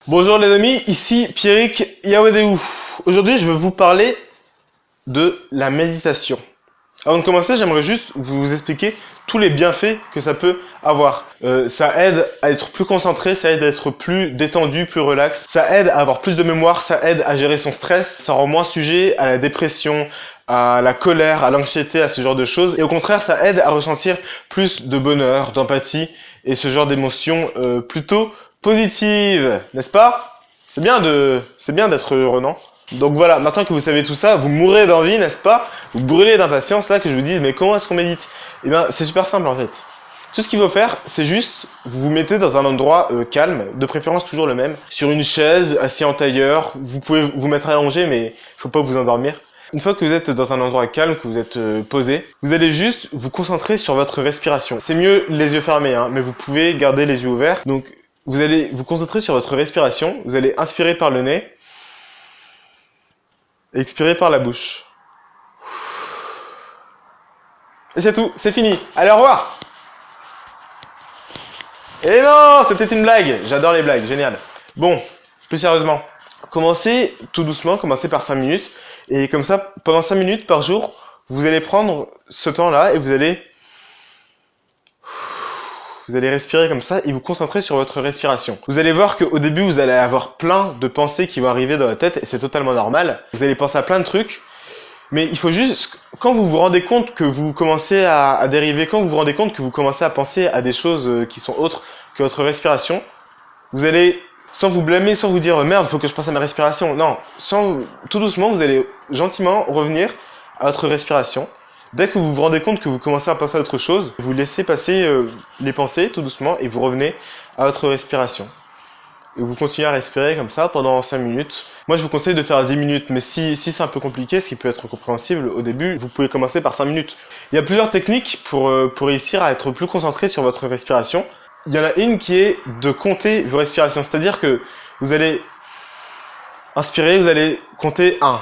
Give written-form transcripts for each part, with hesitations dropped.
Bonjour les amis, ici Pierrick Yawedeou. Aujourd'hui, je vais vous parler de la méditation. Avant de commencer, j'aimerais juste vous expliquer tous les bienfaits que ça peut avoir. Ça aide à être plus concentré, ça aide à être plus détendu, plus relax. Ça aide à avoir plus de mémoire, ça aide à gérer son stress, ça rend moins sujet à la dépression, à la colère, à l'anxiété, à ce genre de choses. Et au contraire, ça aide à ressentir plus de bonheur, d'empathie et ce genre d'émotions plutôt positives, n'est-ce pas? C'est bien d'être heureux, non? Donc voilà, maintenant que vous savez tout ça, vous mourrez d'envie, n'est-ce pas? Vous brûlez d'impatience là que je vous dise, mais comment est-ce qu'on médite? Eh bien, c'est super simple en fait. Tout ce qu'il faut faire, c'est juste, vous vous mettez dans un endroit calme, de préférence toujours le même, sur une chaise, assis en tailleur, vous pouvez vous mettre allongé, mais il faut pas vous endormir. Une fois que vous êtes dans un endroit calme, que vous êtes posé, vous allez juste vous concentrer sur votre respiration. C'est mieux les yeux fermés, hein, mais vous pouvez garder les yeux ouverts. Donc, vous allez vous concentrer sur votre respiration, vous allez inspirer par le nez, et expirer par la bouche. Et c'est tout, c'est fini. Allez, au revoir. Et non, c'était une blague. J'adore les blagues, génial. Bon, plus sérieusement, commencez tout doucement, commencez par 5 minutes. Et comme ça, pendant 5 minutes par jour, vous allez prendre ce temps-là et vous allez respirer comme ça et vous concentrer sur votre respiration. Vous allez voir qu'au début, vous allez avoir plein de pensées qui vont arriver dans la tête et c'est totalement normal. Vous allez penser à plein de trucs. Mais il faut juste, quand vous vous rendez compte que vous commencez à dériver, quand vous vous rendez compte que vous commencez à penser à des choses qui sont autres que votre respiration, vous allez, sans vous blâmer, sans vous dire merde, il faut que je pense à ma respiration. Non, tout doucement, vous allez gentiment revenir à votre respiration. Dès que vous vous rendez compte que vous commencez à penser à autre chose, vous laissez passer les pensées tout doucement et vous revenez à votre respiration. Et vous continuez à respirer comme ça pendant 5 minutes. Moi, je vous conseille de faire 10 minutes, mais si c'est un peu compliqué, ce qui peut être compréhensible au début, vous pouvez commencer par 5 minutes. Il y a plusieurs techniques pour réussir à être plus concentré sur votre respiration. Il y en a une qui est de compter vos respirations, c'est-à-dire que vous allez inspirer, vous allez compter 1.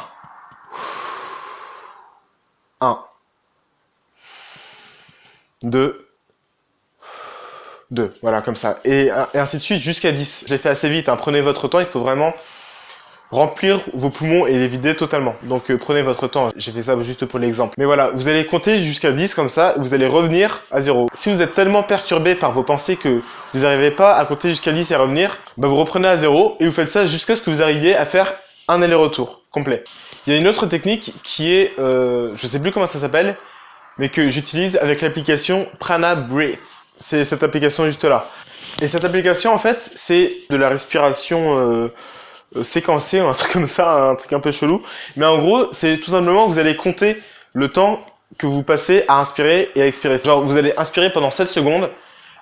1. 2. 2, voilà, comme ça. Et ainsi de suite jusqu'à 10. J'ai fait assez vite, hein. Prenez votre temps, il faut vraiment remplir vos poumons et les vider totalement. Donc prenez votre temps, j'ai fait ça juste pour l'exemple. Mais voilà, vous allez compter jusqu'à 10 comme ça, vous allez revenir à 0. Si vous êtes tellement perturbé par vos pensées que vous n'arrivez pas à compter jusqu'à 10 et à revenir, bah vous reprenez à 0 et vous faites ça jusqu'à ce que vous arriviez à faire un aller-retour complet. Il y a une autre technique qui est, je sais plus comment ça s'appelle, mais que j'utilise avec l'application Prana Breath. C'est cette application juste là. Et cette application, en fait, c'est de la respiration séquencée, un truc comme ça, un truc un peu chelou. Mais en gros, c'est tout simplement que vous allez compter le temps que vous passez à inspirer et à expirer. Genre, vous allez inspirer pendant 7 secondes,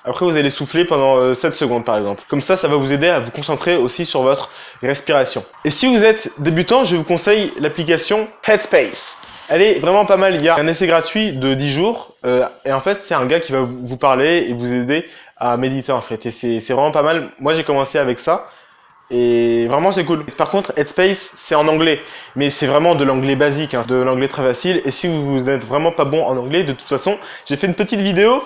après vous allez souffler pendant 7 secondes par exemple. Comme ça va vous aider à vous concentrer aussi sur votre respiration. Et si vous êtes débutant, je vous conseille l'application Headspace. Elle est vraiment pas mal. Il y a un essai gratuit de 10 jours. Et en fait, c'est un gars qui va vous parler et vous aider à méditer en fait. Et c'est vraiment pas mal. Moi, j'ai commencé avec ça. Et vraiment, c'est cool. Par contre, Headspace, c'est en anglais. Mais c'est vraiment de l'anglais basique, hein, de l'anglais très facile. Et si vous n'êtes vraiment pas bon en anglais, de toute façon, j'ai fait une petite vidéo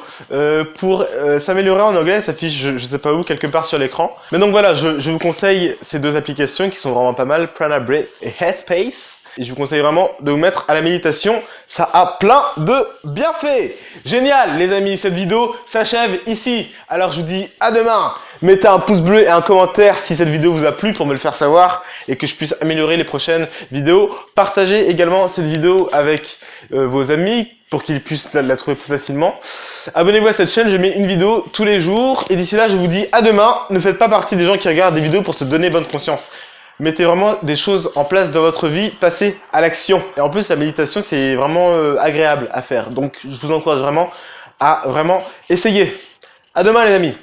pour s'améliorer en anglais. Ça s'affiche, je sais pas où, quelque part sur l'écran. Mais donc voilà, je vous conseille ces deux applications qui sont vraiment pas mal, Prana Breath et Headspace. Et je vous conseille vraiment de vous mettre à la méditation. Ça a plein de bienfaits. Génial, les amis. Cette vidéo s'achève ici. Alors, je vous dis à demain. Mettez un pouce bleu et un commentaire si cette vidéo vous a plu pour me le faire savoir et que je puisse améliorer les prochaines vidéos. Partagez également cette vidéo avec vos amis pour qu'ils puissent la trouver plus facilement. Abonnez-vous à cette chaîne, je mets une vidéo tous les jours. Et d'ici là, je vous dis à demain. Ne faites pas partie des gens qui regardent des vidéos pour se donner bonne conscience. Mettez vraiment des choses en place dans votre vie, passez à l'action. Et en plus, la méditation, c'est vraiment agréable à faire. Donc, je vous encourage vraiment à essayer. À demain, les amis.